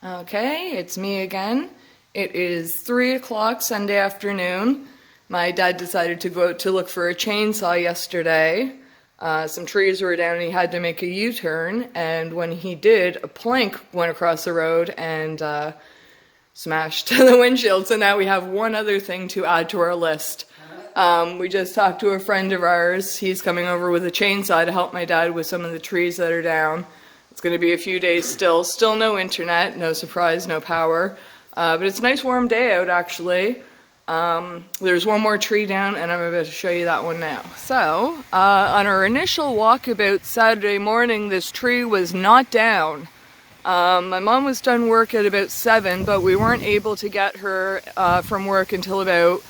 Okay, it's me again. It is 3 o'clock Sunday afternoon. My dad decided to go out to look for a chainsaw yesterday. Some trees were down and he had to make a U-turn, and when he did, a plank went across the road and smashed the windshield. So now we have one other thing to add to our list. We just talked to a friend of ours. He's coming over with a chainsaw to help my dad with some of the trees that are down. It's going to be a few days still no internet, no surprise, no power. But it's a nice warm day out actually. There's one more tree down and I'm about to show you that one now. So, on our initial walkabout Saturday morning, this tree was not down. My mom was done work at about 7, but we weren't able to get her from work until about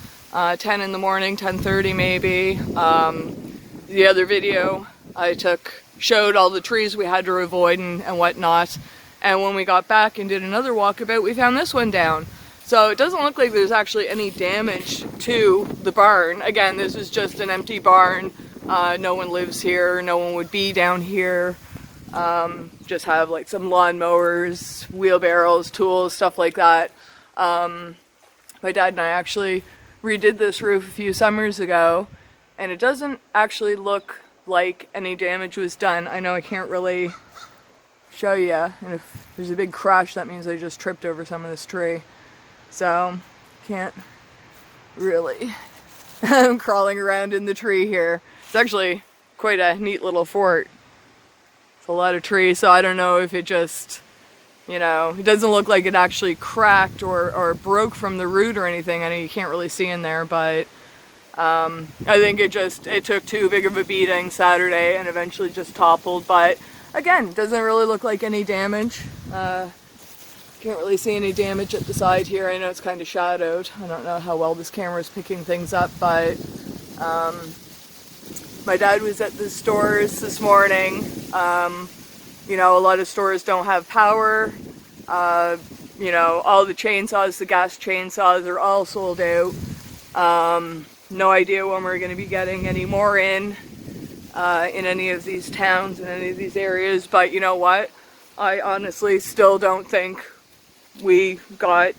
10 in the morning, 10:30 maybe. The other video I took showed all the trees we had to avoid and whatnot. And when we got back and did another walkabout, we found this one down. So it doesn't look like there's actually any damage to the barn. Again, this is just an empty barn. No one lives here, no one would be down here. Just have like some lawn mowers, wheelbarrows, tools, stuff like that. My dad and I actually redid this roof a few summers ago, and it doesn't actually look like any damage was done. I know I can't really show you, and if there's a big crash, that means I just tripped over some of this tree. So, can't really. I'm crawling around in the tree here. It's actually quite a neat little fort. It's a lot of trees, so I don't know if it just, you know, it doesn't look like it actually cracked or broke from the root or anything. I know you can't really see in there, but I think it took too big of a beating Saturday and eventually just toppled. But again, doesn't really look like any damage. Can't really see any damage at the side here. I know it's kind of shadowed. I don't know how well this camera is picking things up, but my dad was at the stores this morning. You know, a lot of stores don't have power. You know, all the chainsaws, the gas chainsaws are all sold out. No idea when we're going to be getting any more in any of these towns, in any of these areas. But you know what? I honestly still don't think we got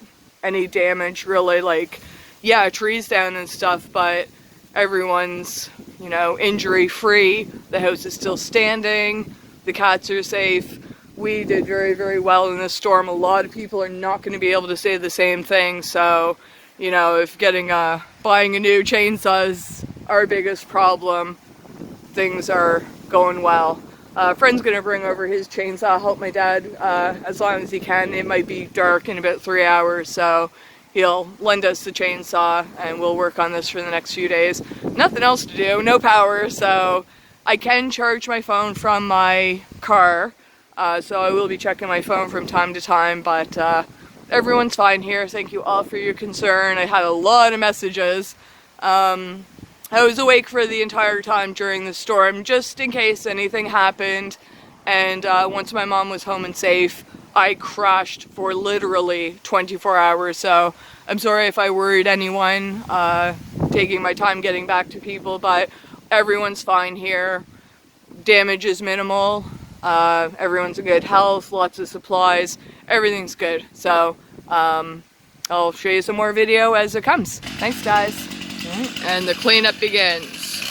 any damage, really. Like, yeah, trees down and stuff, but everyone's, you know, injury free. The house is still standing. The cats are safe. We did very, very well in this storm. A lot of people are not going to be able to say the same thing. So, you know, if buying a new chainsaw is our biggest problem, things are going well. A friend's going to bring over his chainsaw, help my dad as long as he can. It might be dark in about 3 hours, so he'll lend us the chainsaw and we'll work on this for the next few days. Nothing else to do, no power, so I can charge my phone from my car, so I will be checking my phone from time to time, but everyone's fine here. Thank you all for your concern. I had a lot of messages. I was awake for the entire time during the storm, just in case anything happened. And once my mom was home and safe, I crashed for literally 24 hours. So I'm sorry if I worried anyone, taking my time getting back to people, but everyone's fine here. Damage is minimal. Everyone's in good health, lots of supplies. Everything's good. So I'll show you some more video as it comes. Thanks, guys. And the cleanup begins.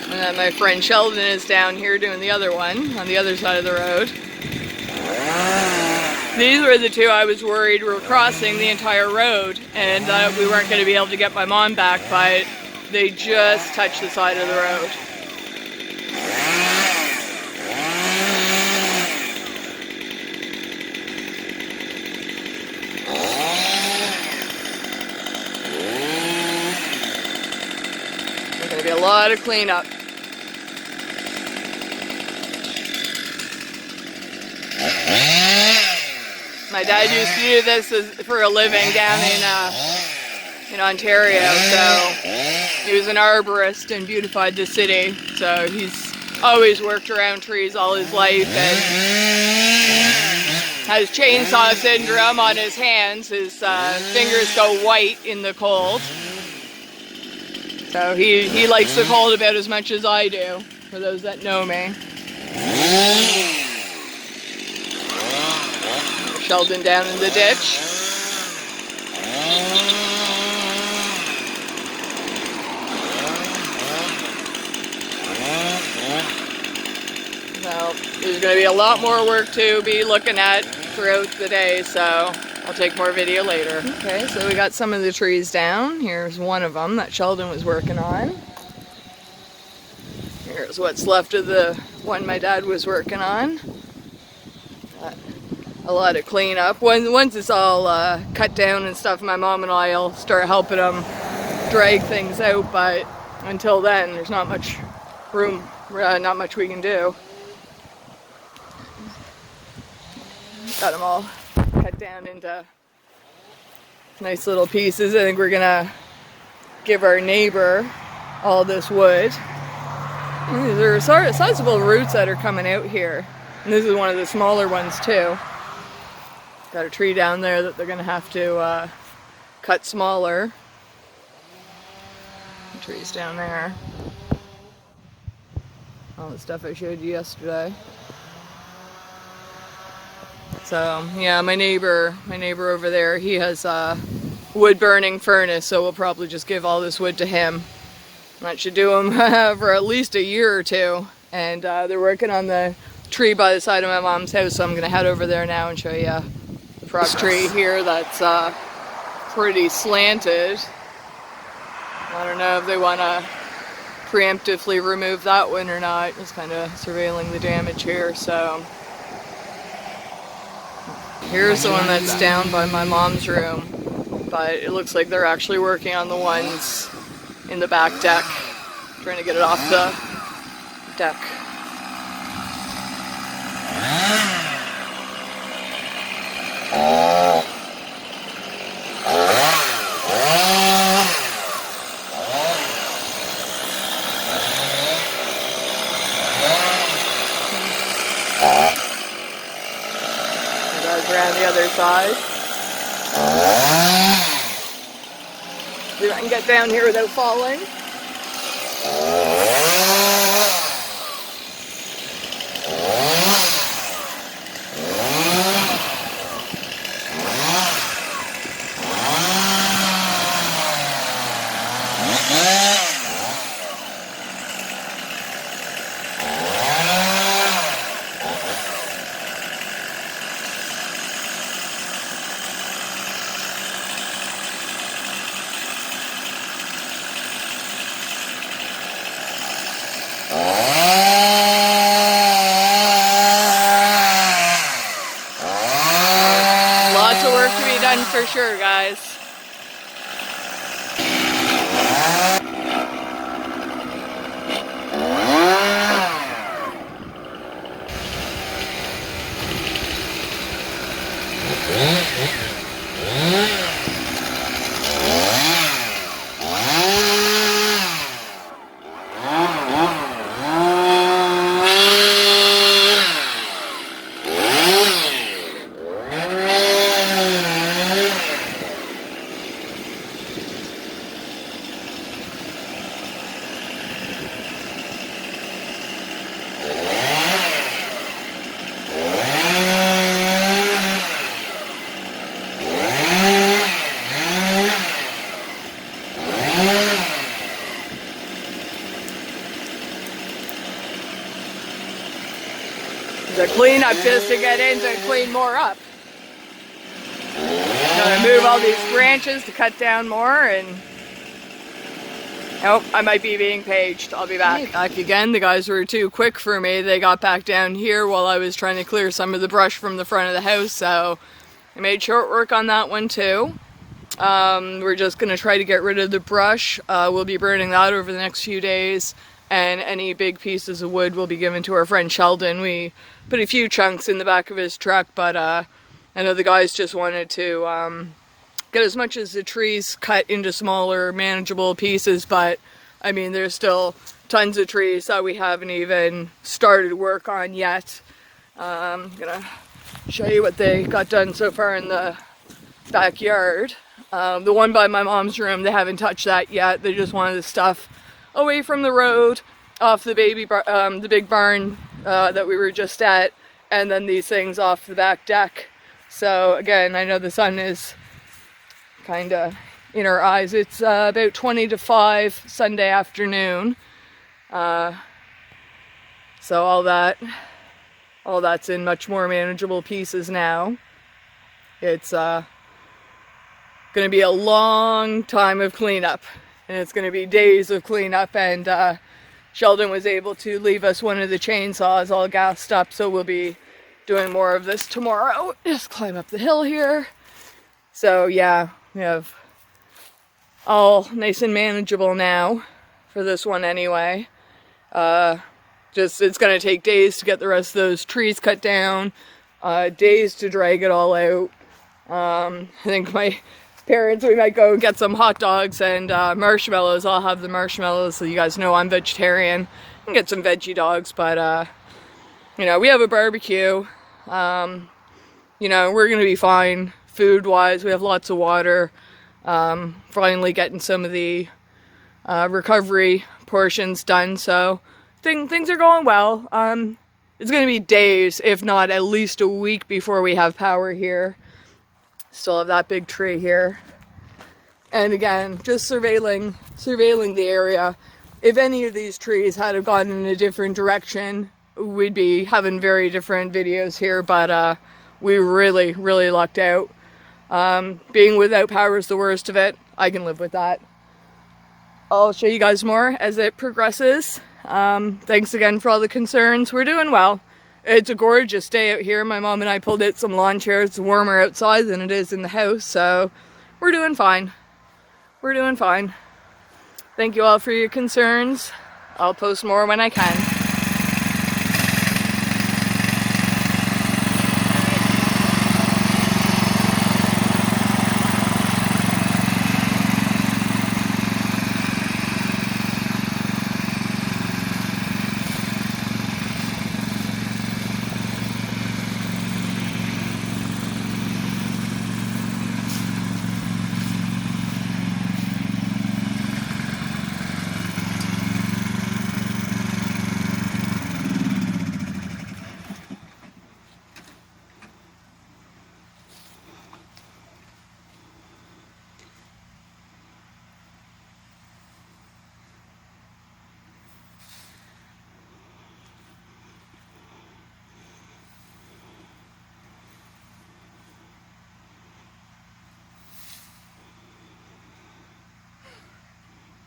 And then my friend Sheldon is down here doing the other one on the other side of the road. These were the two I was worried were crossing the entire road, and we weren't going to be able to get my mom back, but they just touched the side of the road. There's going to be a lot of cleanup. My dad used to do this for a living down in Ontario, so He was an arborist and beautified the city, so he's always worked around trees all his life and has chainsaw syndrome on his hands. His fingers go white in the cold. So he likes the cold about as much as I do, for those that know me. Sheldon down in the ditch. Well, there's going to be a lot more work to be looking at throughout the day, so I'll take more video later. Okay, so we got some of the trees down. Here's one of them that Sheldon was working on. Here's what's left of the one my dad was working on. A lot of cleanup. Once it's all cut down and stuff, my mom and I'll start helping them drag things out, but until then, there's not much room, not much we can do. Got them all cut down into nice little pieces. I think we're gonna give our neighbor all this wood. These are sizable roots that are coming out here. And this is one of the smaller ones too. Got a tree down there that they're gonna have to cut smaller. The trees down there. All the stuff I showed you yesterday. So yeah, my neighbor over there, he has a wood burning furnace, so we'll probably just give all this wood to him. That should do him for at least a year or two. And they're working on the tree by the side of my mom's house, so I'm gonna head over there now and show you the frog tree here that's pretty slanted. I don't know if they want to preemptively remove that one or not. Just kind of surveilling the damage here. So here's the one that's down by my mom's room, but it looks like they're actually working on the ones in the back deck, trying to get it off the deck. Around the other side. See if I can get down here without falling. Lots of work to be done for sure, guys. The cleanup just to get in to clean more up. Gonna move all these branches to cut down more, and oh, I might be being paged. I'll be back. Back again. The guys were too quick for me. They got back down here while I was trying to clear some of the brush from the front of the house, so I made short work on that one too. We're just gonna try to get rid of the brush. We'll be burning that over the next few days, and any big pieces of wood will be given to our friend Sheldon. We put a few chunks in the back of his truck, but I know the guys just wanted to get as much as the trees cut into smaller, manageable pieces, but I mean, there's still tons of trees that we haven't even started work on yet. I'm gonna show you what they got done so far in the backyard. The one by my mom's room, they haven't touched that yet. They just wanted the stuff away from the road, off the the big barn that we were just at, and then these things off the back deck. So again, I know the sun is kind of in our eyes. It's about 20 to 5 Sunday afternoon. So all that's in much more manageable pieces now. It's going to be a long time of cleanup, and it's going to be days of cleanup, and Sheldon was able to leave us one of the chainsaws all gassed up, so we'll be doing more of this tomorrow. Just climb up the hill here. So yeah, we have all nice and manageable now for this one anyway. Just it's gonna take days to get the rest of those trees cut down, days to drag it all out. I think my parents, we might go get some hot dogs and marshmallows. I'll have the marshmallows, so you guys know I'm vegetarian. And get some veggie dogs, but you know, we have a barbecue. You know, we're gonna be fine food-wise. We have lots of water. Finally getting some of the recovery portions done, so things are going well. It's gonna be days, if not at least a week, before we have power here. Still have that big tree here. And again, just surveilling the area. If any of these trees had have gone in a different direction, we'd be having very different videos here, but we really lucked out. Being without power is the worst of it. I can live with that. I'll show you guys more as it progresses. Thanks again for all the concerns. We're doing well. It's a gorgeous day out here. My mom and I pulled out some lawn chairs. It's warmer outside than it is in the house, so we're doing fine. We're doing fine. Thank you all for your concerns. I'll post more when I can.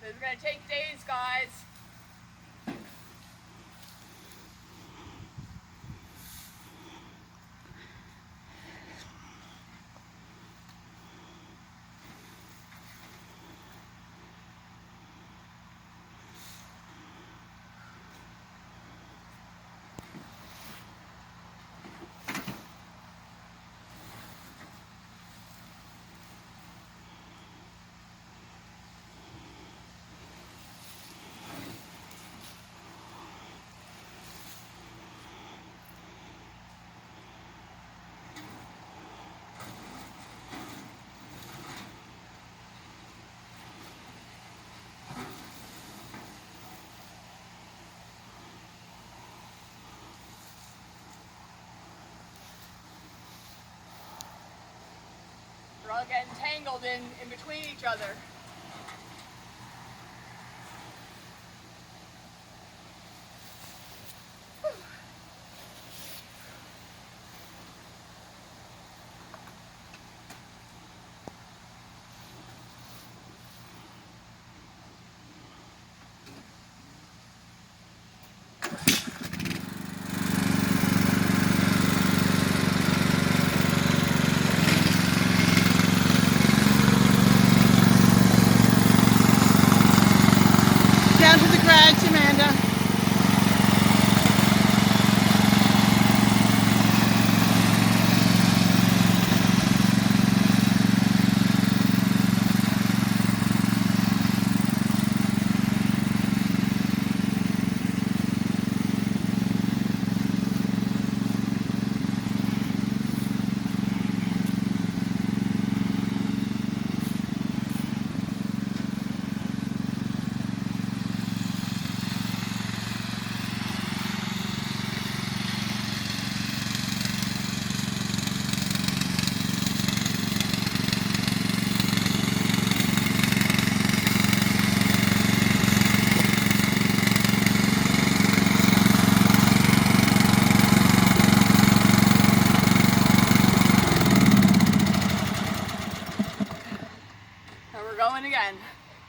It's gonna take days, guys. We're all getting tangled in between each other.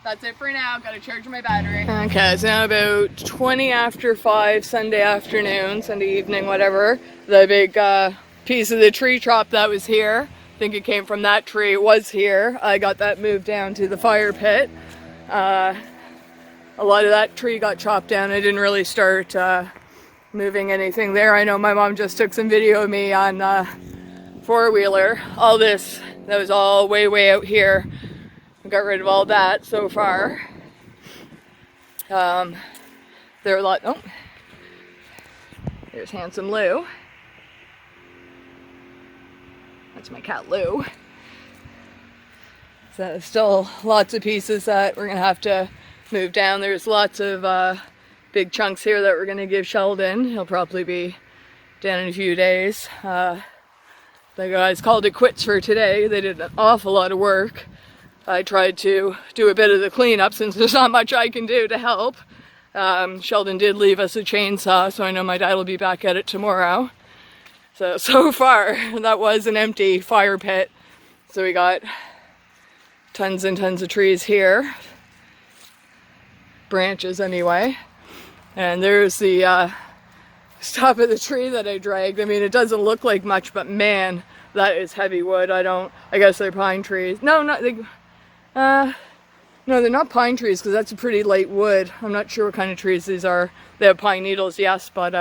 that's it for now. Gotta charge my battery. Okay, it's now about 20 after 5 Sunday afternoon, Sunday evening, whatever. The big piece of the tree chop that was here, I think it came from that tree, it was here. I got that moved down to the fire pit. A lot of that tree got chopped down. I didn't really start moving anything there. I know my mom just took some video of me on four-wheeler. All this, that was all way out here. I got rid of all that so far. There are a lot, oh, there's handsome Lou. That's my cat Lou. So still lots of pieces that we're gonna have to move down. There's lots of big chunks here that we're gonna give Sheldon. He'll probably be down in a few days. The guys called it quits for today. They did an awful lot of work. I tried to do a bit of the cleanup since there's not much I can do to help. Sheldon did leave us a chainsaw, so I know my dad will be back at it tomorrow. So far, that was an empty fire pit. So we got tons and tons of trees here. Branches anyway. And there's the top of the tree that I dragged. I mean, it doesn't look like much, but man, that is heavy wood. I guess they're pine trees. No, no, they're not pine trees because that's a pretty light wood. I'm not sure what kind of trees these are. They have pine needles, yes, but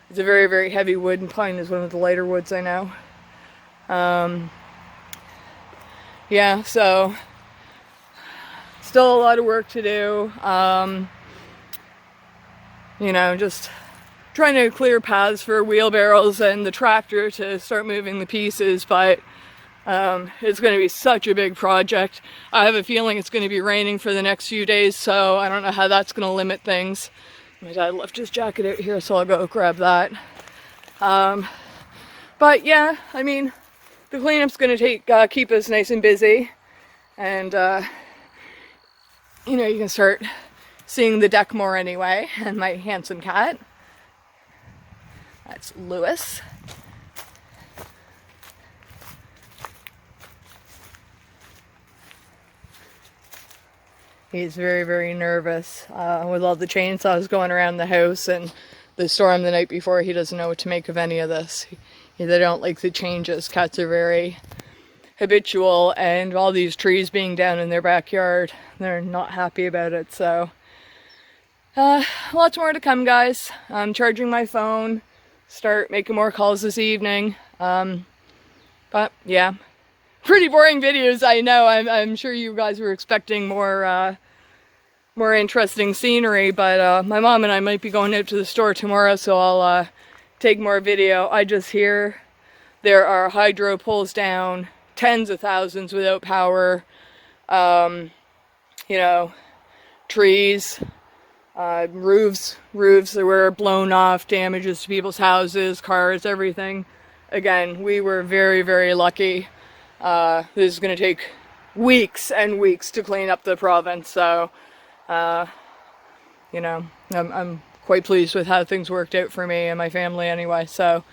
it's a very, very heavy wood, and pine is one of the lighter woods I know. Yeah, so still a lot of work to do. You know, just trying to clear paths for wheelbarrows and the tractor to start moving the pieces, but it's going to be such a big project. I have a feeling it's going to be raining for the next few days, so I don't know how that's going to limit things. My dad left his jacket out here, so I'll go grab that. But yeah, I mean, the cleanup's going to keep us nice and busy, and you know, you can start seeing the deck more anyway, and my handsome cat. That's Lewis. He's very, very nervous with all the chainsaws going around the house and the storm the night before. He doesn't know what to make of any of this. They don't like the changes. Cats are very habitual, and all these trees being down in their backyard, they're not happy about it. So lots more to come, guys. I'm charging my phone, start making more calls this evening. But yeah, pretty boring videos, I know. I'm sure you guys were expecting more interesting scenery, but my mom and I might be going out to the store tomorrow, so I'll take more video. I just hear there are hydro poles down, tens of thousands without power, you know, trees, roofs that were blown off, damages to people's houses, cars, everything. Again, we were very, very lucky. This is going to take weeks and weeks to clean up the province, so you know, I'm quite pleased with how things worked out for me and my family anyway. So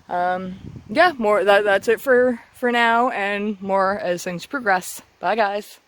yeah, that's it for now, and more as things progress. Bye, guys.